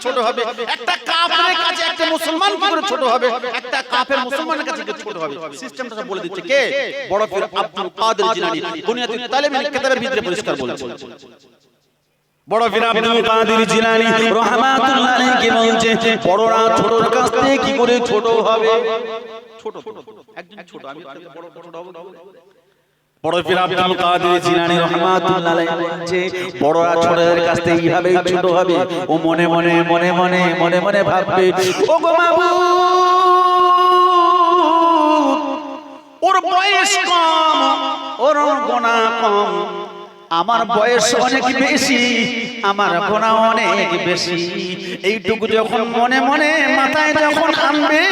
ছোট হবে? একটা কাফেরের কাছে একটা মুসলমান কি করে ছোট হবে? একটা কাফের মুসলমানের কাছে ছোট হবে? সিস্টেমটা বলে দিচ্ছে কে? বড় পীর আব্দুল কাদের জিলানী বুনিয়াতুত তালিবিল কিতাবের ভিতরে পরিষ্কার বলেছে। বড় পীর আব্দুল কাদের জিলানী রাহমাতুল্লাহ আলাইহি বলছে বড়রা ছোটর কাছ থেকে কি করে ছোট হবে? ছোট একজন ছোট, আমি বড় ছোট হব। বড় পীর আব্দুল কাদের জিলানী রাহমাতুল্লাহ আলাইহি বলছে বড়রা ছোটদের কাছ থেকে এইভাবে ছোট হবে। ও মনে মনে মনে মনে মনে মনে ভাববে, ও গো মাবুদ, ওর বয়স কম, ওর গুনাহ কম, আমার বয়স অনেক বেশি, আমার গুনাহ অনেক বেশি। এইটুকু যখন মনে মনে মাথায় যখন আনবে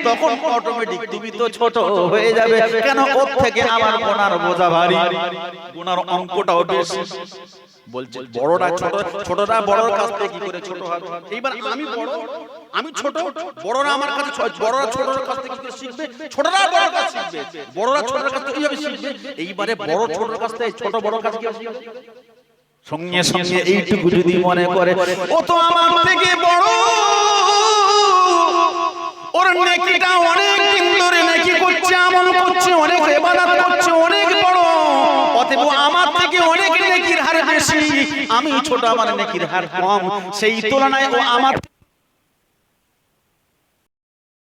তখন অটোমেটিক তুমি তো ছোট হয়ে যাবে। কেন? ওর থেকে আমার গুনার বোঝা ভারী, গুনার অঙ্কটাও বেশি। বলছে বড়রা ছোট, ছোটরা বড়র কাছ থেকে কি করে ছোট হবে? এইবার আমি বড়, আমি ছোট, বড়রা আমার কাছে, বড়রা ছোটর কাছ থেকে কি শিখবে? ছোটরা বড়র কাছ থেকে শিখবে, বড়রা ছোটর কাছ থেকে কিভাবে শিখবে? এইবারে বড় ছোটর কাছ থেকে, ছোট বড়র কাছ থেকে শিখবে। সঙ্গে সঙ্গে এইটুকু যদি মনে করে ও তো আমার থেকে বড়, ওর নেকিটা অনেক দিন ধরে নেকি করছে, আমল করছে, অনেক ইবাদত করছে, অনেক বড়, অতএব আমার থেকে অনেক নেকির হার বেশি, আমি ছোট, আমার নেকির হার কম, সেই তুলনায় ও আমার